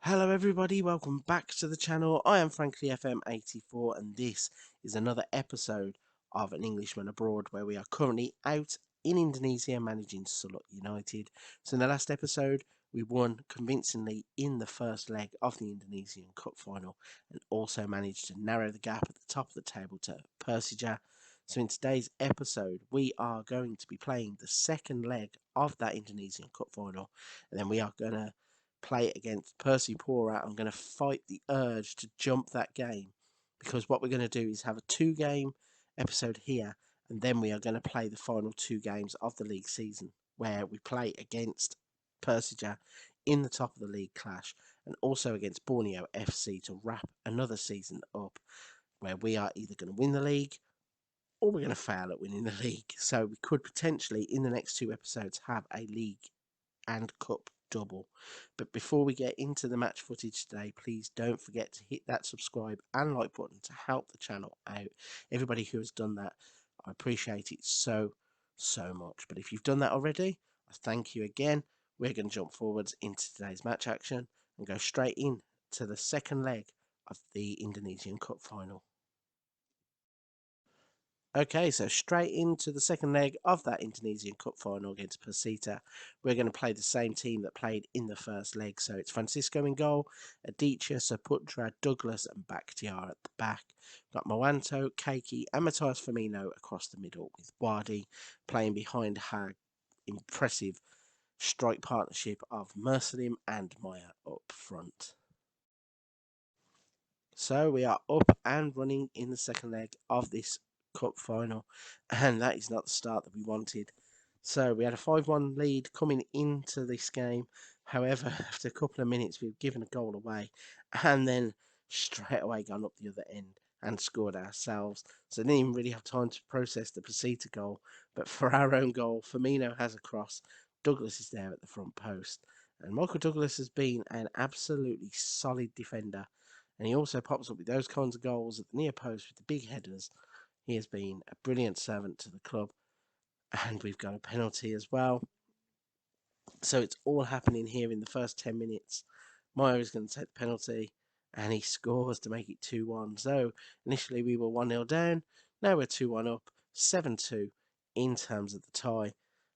Hello everybody, welcome back to the channel. I am frankly FM84 and this is another episode of An Englishman Abroad where we are currently out in Indonesia managing Sulut United. So in the last episode we won convincingly in the first leg of the Indonesian Cup final and also managed to narrow the gap at the top of the table to Persija. So in today's episode we are going to be playing the second leg of that Indonesian Cup final and then we are going to play it against Persipura. I'm going to fight the urge to jump that game because what we're going to do is have a 2-game episode here and then we are going to play the final 2 games of the league season where we play against Persija in the top of the league clash and also against Borneo FC to wrap another season up where we are either going to win the league or we're going to fail at winning the league. So we could potentially in the next 2 episodes have a league and cup double. But before we get into the match footage today, please don't forget to hit that subscribe and like button to help the channel out. Everybody who has done that, I appreciate it so much. But if you've done that already, I thank you again. We're going to jump forwards into today's match action and go straight in to the second leg of the Indonesian Cup final. Okay, so straight into the second leg of that Indonesian Cup final against Persita. We're going to play the same team that played in the first leg. So it's Francisco in goal, Aditya, Saputra, Douglas and Bakhtiar at the back. Got Moanto, Keiki and Matthias Firmino across the middle with Wadi playing behind her impressive strike partnership of Mersalim and Maya up front. So we are up and running in the second leg of this cup final, and that is not the start that we wanted. So we had a 5-1 lead coming into this game. However, after a couple of minutes, we've given a goal away, and then straight away gone up the other end and scored ourselves. So I didn't even really have time to process the Pasita goal. But for our own goal, Firmino has a cross. Douglas is there at the front post, and Michael Douglas has been an absolutely solid defender. And he also pops up with those kinds of goals at the near post with the big headers. He has been a brilliant servant to the club. And we've got a penalty as well. So it's all happening here in the first 10 minutes. Maya is going to take the penalty and he scores to make it 2-1. So initially we were 1-0 down. Now we're 2-1 up, 7-2 in terms of the tie.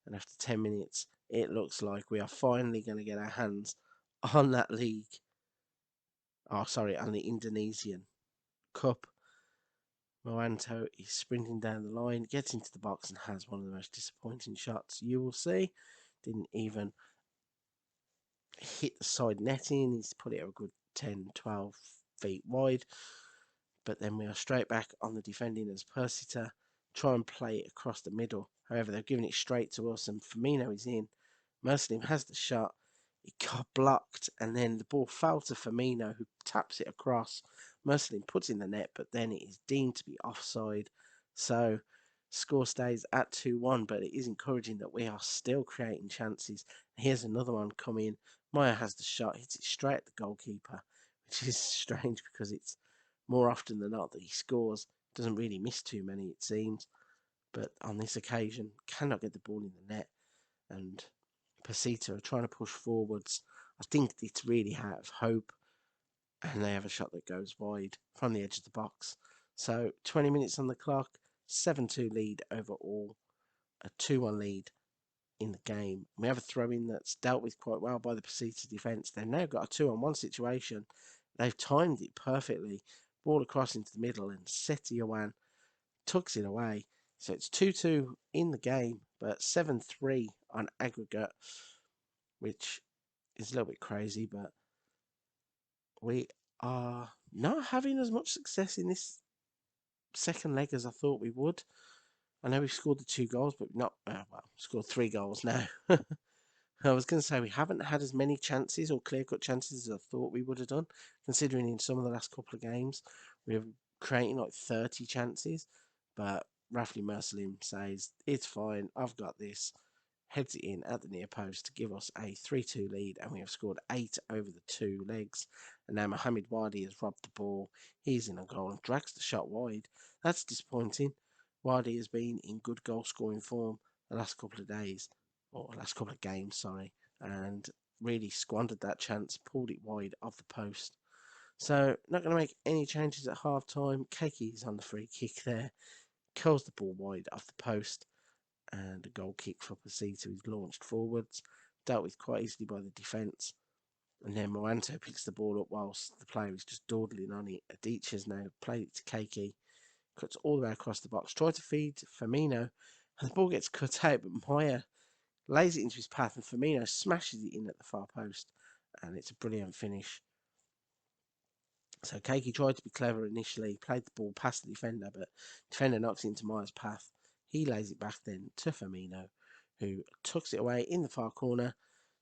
And after 10 minutes, it looks like we are finally going to get our hands on that league. Oh, sorry, on the Indonesian Cup. Moanto is sprinting down the line, gets into the box and has one of the most disappointing shots you will see. Didn't even hit the side netting. He's put it a good 10, 12 feet wide. But then we are straight back on the defending as Persita try and play it across the middle. However, they're giving it straight to us and Firmino is in. Mersalim has the shot. It got blocked and then the ball fell to Firmino who taps it across. Mersalim puts in the net, but then it is deemed to be offside. So score stays at 2-1, but it is encouraging that we are still creating chances. Here's another one coming. Maya has the shot, hits it straight at the goalkeeper, which is strange because it's more often than not that he scores. Doesn't really miss too many, it seems. But on this occasion, cannot get the ball in the net. And Pasita are trying to push forwards. I think it's really out of hope. And they have a shot that goes wide from the edge of the box. So 20 minutes on the clock, 7-2 lead overall, a 2-1 lead in the game. We have a throw-in that's dealt with quite well by the Pasita defence. They've now got a 2-on-1 situation. They've timed it perfectly. Ball across into the middle and Setiawan tucks it away. So it's 2-2 in the game, but 7-3 on aggregate, which is a little bit crazy, but we are not having as much success in this second leg as I thought we would. I know we've scored the 2 goals, but not, scored 3 goals now. I was going to say we haven't had as many chances or clear-cut chances as I thought we would have done, considering in some of the last couple of games we have creating like 30 chances, but Rafli Mersalim says, it's fine, I've got this, heads it in at the near post to give us a 3-2 lead, and we have scored 8 over the 2 legs. And now Mohamed Wadi has robbed the ball, he's in a goal and drags the shot wide. That's disappointing. Wadi has been in good goal scoring form the last couple of days, or last couple of games, sorry, and really squandered that chance, pulled it wide of the post. So not going to make any changes at half time. Keki's on the free kick there, curls the ball wide off the post, and a goal kick for Pasito is launched forwards, dealt with quite easily by the defence. And then Moanto picks the ball up whilst the player is just dawdling on it. Adichie's now played it to Keke, cuts all the way across the box, tries to feed Firmino, and the ball gets cut out, but Maya lays it into his path, and Firmino smashes it in at the far post, and it's a brilliant finish. So Keiki tried to be clever initially, played the ball past the defender, but defender knocks it into Maya's path. He lays it back then to Firmino, who tucks it away in the far corner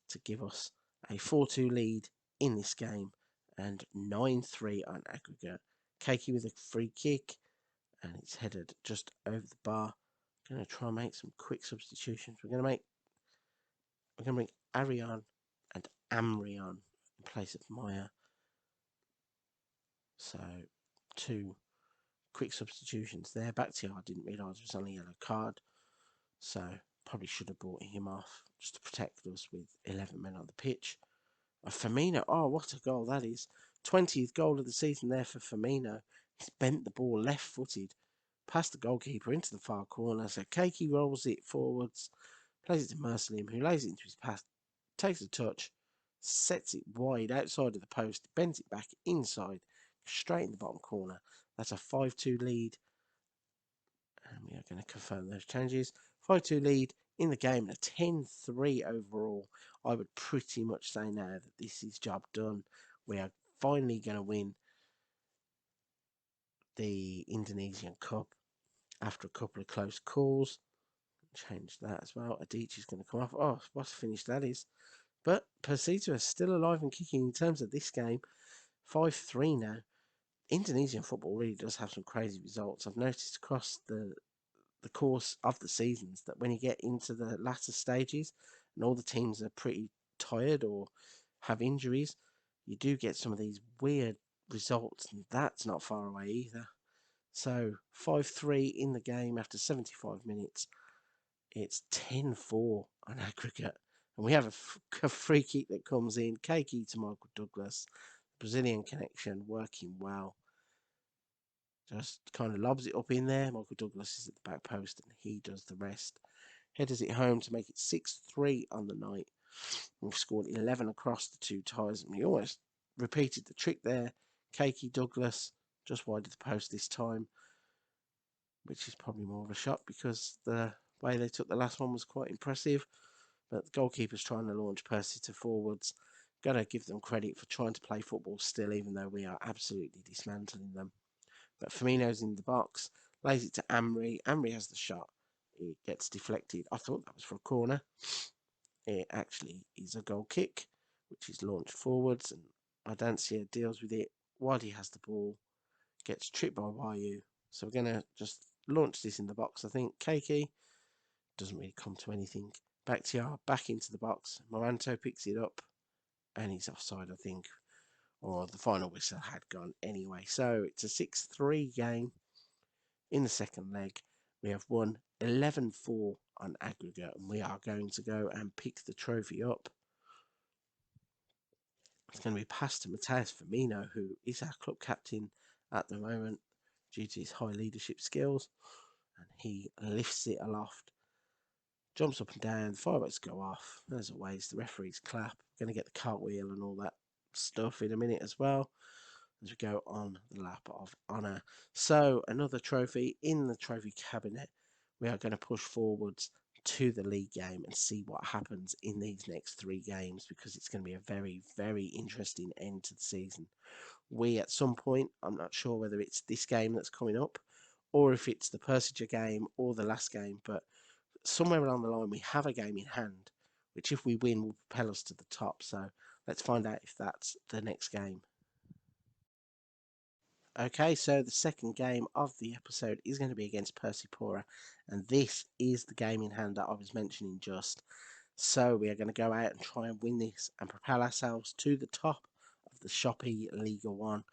to give us a 4-2 lead in this game and 9-3 on aggregate. Keiki with a free kick, and it's headed just over the bar. Going to try and make some quick substitutions. We're going to bring Arion and Amrion in place of Maya. So 2 quick substitutions there. Bakhtiar didn't realise it was only a yellow card, so probably should have brought him off just to protect us with 11 men on the pitch. Firmino, oh, what a goal that is. 20th goal of the season there for Firmino. He's bent the ball left-footed past the goalkeeper into the far corner. So Keiki rolls it forwards, plays it to Mercelim, who lays it into his path, takes a touch, sets it wide outside of the post, bends it back inside, straight in the bottom corner. That's a 5-2 lead. And we are going to confirm those changes. 5-2 lead in the game, and a 10-3 overall. I would pretty much say now that this is job done. We are finally going to win the Indonesian Cup after a couple of close calls. Change that as well. Adichie is going to come off. Oh, what a finish that is. But Persita is still alive and kicking in terms of this game. 5-3 now. Indonesian football really does have some crazy results. I've noticed across the course of the seasons that when you get into the latter stages and all the teams are pretty tired or have injuries, you do get some of these weird results, and that's not far away either. So 5-3 in the game after 75 minutes. It's 10-4 on aggregate, and we have a free kick that comes in. Keiki to Michael Douglas, Brazilian connection working well. Just kind of lobs it up in there. Michael Douglas is at the back post and he does the rest. Headers it home to make it 6-3 on the night. We've scored 11 across the 2 ties, and we almost repeated the trick there. Keiki Douglas just wide of the post this time, which is probably more of a shot because the way they took the last one was quite impressive. But the goalkeeper's trying to launch Percy to forwards. Got to give them credit for trying to play football still, even though we are absolutely dismantling them. But Firmino's in the box, lays it to Amri. Amri has the shot. It gets deflected. I thought that was for a corner. It actually is a goal kick, which is launched forwards, and Adancia deals with it while he has the ball. Gets tripped by Wayu. So we're going to just launch this in the box, I think. Keiki doesn't really come to anything. Bakhtiar back into the box. Moranto picks it up, and he's offside, I think. Or the final whistle had gone anyway. So it's a 6-3 game in the second leg. We have won 11-4 on aggregate, and we are going to go and pick the trophy up. It's going to be passed to Mateus Firmino, who is our club captain at the moment due to his high leadership skills, and he lifts it aloft, jumps up and down, the fireworks go off. As always, the referees clap. We're going to get the cartwheel and all that stuff in a minute as well as we go on the lap of honour. So another trophy in the trophy cabinet. We are going to push forwards to the league game and see what happens in these next 3 games, because it's going to be a very, very interesting end to the season. We at some point, I'm not sure whether it's this game that's coming up or if it's the Persija game or the last game, but somewhere along the line we have a game in hand, which if we win will propel us to the top. So let's find out if that's the next game. Okay, so the second game of the episode is going to be against Persipura, and this is the game in hand that I was mentioning just. So we are going to go out and try and win this and propel ourselves to the top of the Shopee Liga 1.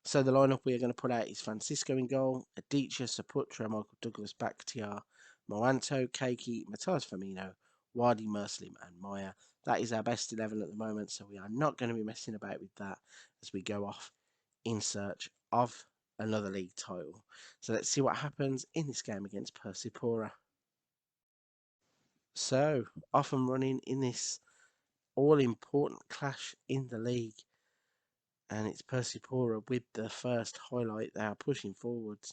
So the lineup we are going to put out is Francisco in goal, Adichie, Saputra, Michael Douglas, Bakhtiar, Moanto, Keiki, Mateus Firmino, Wadi, Muslim and Maya. That is our best 11 at the moment, so we are not going to be messing about with that as we go off in search of another league title. So let's see what happens in this game against Persipura. So, off and running in this all-important clash in the league. And it's Persipura with the first highlight. They are pushing forwards,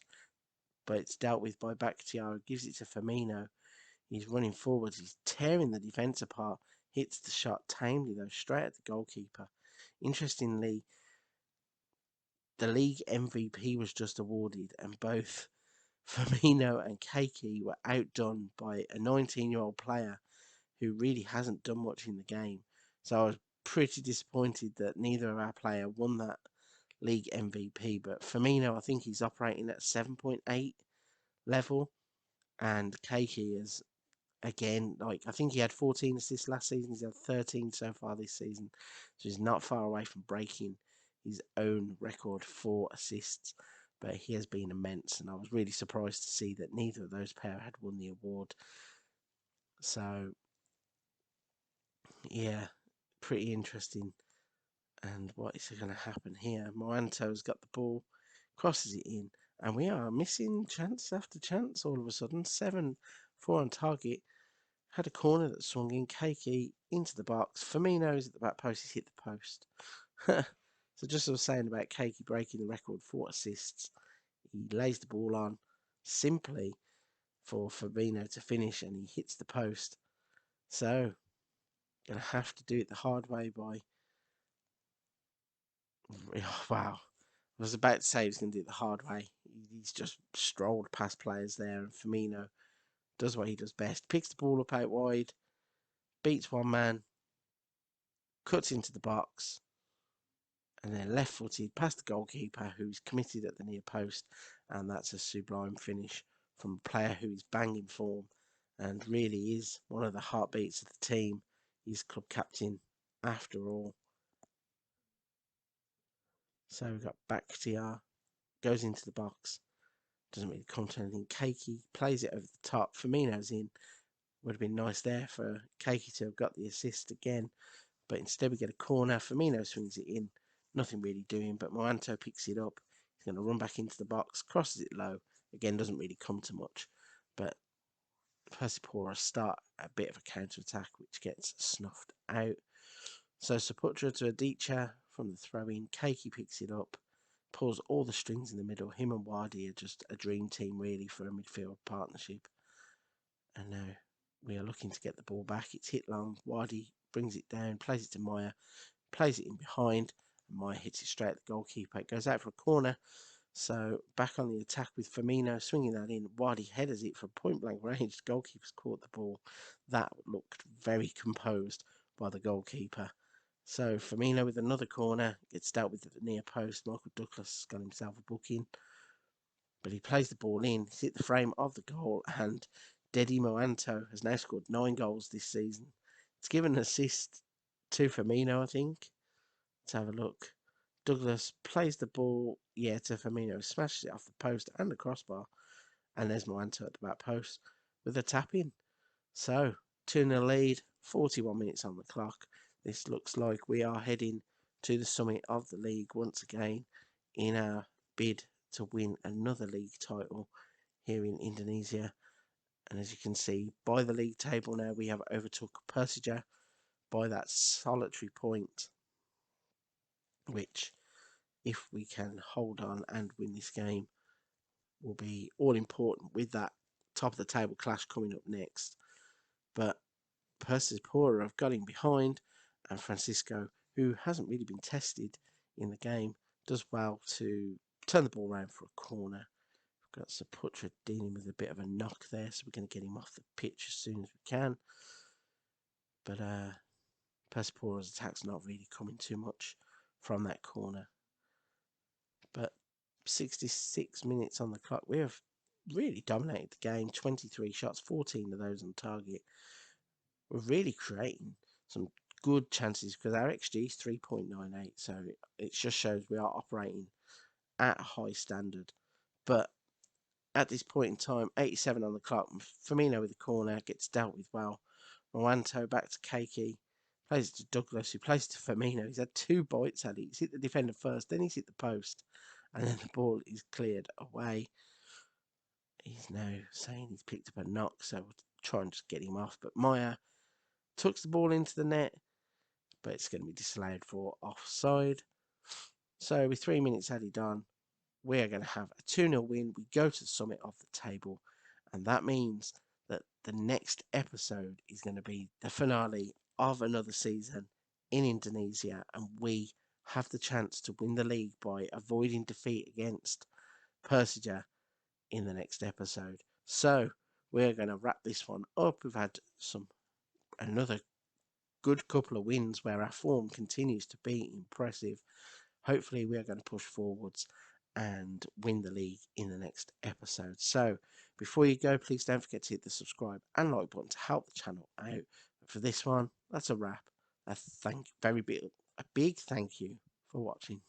but it's dealt with by Bakhtiar. Gives it to Firmino. He's running forwards. He's tearing the defence apart. Hits the shot tamely, though, straight at the goalkeeper. Interestingly, the league MVP was just awarded, and both Firmino and Keiki were outdone by a 19-year-old player who really hasn't done much in the game. So I was pretty disappointed that neither of our player won that league MVP. But Firmino, I think he's operating at 7.8 level, and Keiki is again, like, I think he had 14 assists last season. He's had 13 so far this season, so he's not far away from breaking his own record for assists. But he has been immense, and I was really surprised to see that neither of those pair had won the award. So yeah, pretty interesting. And what is going to happen here? Moanto's got the ball, crosses it in, and we are missing chance after chance all of a sudden. 7-4 on target. Had a corner that swung in. Keiki into the box. Firmino's at the back post. He's hit the post. So just as I was saying about Keiki breaking the record for assists, he lays the ball on simply for Firmino to finish, and he hits the post. So, gonna have to do it the hard way by. Oh, wow. I was about to say he was going to do it the hard way. He's just strolled past players there, and Firmino does what he does best. Picks the ball up out wide, beats one man, cuts into the box, and then left-footed past the goalkeeper, who's committed at the near post, and that's a sublime finish from a player who is banging form and really is one of the heartbeats of the team. He's club captain after all. So we've got Bakhtiar, goes into the box, doesn't really come to anything. Keiki plays it over the top. Firmino's in. Would have been nice there for Keiki to have got the assist again, but instead we get a corner. Firmino swings it in. Nothing really doing, but Moanto picks it up. He's going to run back into the box, crosses it low. Again, doesn't really come to much, but Persipura start a bit of a counter-attack, which gets snuffed out. So Saputra to Adicha from the throw-in. Keiki picks it up, pulls all the strings in the middle. Him and Wadi are just a dream team, really, for a midfield partnership. And now we are looking to get the ball back. It's hit long. Wadi brings it down, plays it to Maya, plays it in behind, and Maya hits it straight at the goalkeeper. It goes out for a corner. So back on the attack with Firmino, swinging that in. Wadi headers it from point blank range. The goalkeeper's caught the ball. That looked very composed by the goalkeeper. So Firmino with another corner, gets dealt with at the near post. Michael Douglas has got himself a booking, but he plays the ball in. He's hit the frame of the goal, and Dedi Moanto has now scored 9 goals this season. It's given an assist to Firmino, I think. Let's have a look. Douglas plays the ball, to Firmino, smashes it off the post and the crossbar, and there's Moanto at the back post with a tap in. So, 2-0 lead, 41 minutes on the clock. This looks like we are heading to the summit of the league once again in our bid to win another league title here in Indonesia. And as you can see, by the league table now, we have overtook Persija by that solitary point, which, if we can hold on and win this game, will be all important with that top of the table clash coming up next. But Persipura have got in behind, and Francisco, who hasn't really been tested in the game, does well to turn the ball around for a corner. We've got Saputra dealing with a bit of a knock there, so we're going to get him off the pitch as soon as we can. But Persipura's attack's not really coming too much from that corner. But 66 minutes on the clock. We have really dominated the game. 23 shots, 14 of those on target. We're really creating some good chances because our XG is 3.98. So it just shows we are operating at a high standard. But at this point in time, 87 on the clock. Firmino with the corner gets dealt with well. Mwanto back to Keiki. Plays it to Douglas, who plays it to Firmino. He's had 2 bites at it. He's hit the defender first, then he's hit the post. And then the ball is cleared away. He's now saying he's picked up a knock, so we'll try and just get him off. But Maya tucks the ball into the net, but it's going to be disallowed for offside. So with 3 minutes added on, we are going to have a 2-0 win. We go to the summit of the table, and that means that the next episode is going to be the finale of another season in Indonesia, and we have the chance to win the league by avoiding defeat against Persija in the next episode. So we're going to wrap this one up. We've had another good couple of wins where our form continues to be impressive. Hopefully we are going to push forwards and win the league in the next episode. So before you go, please don't forget to hit the subscribe and like button to help the channel out. But for this one, that's a wrap. A big thank you for watching.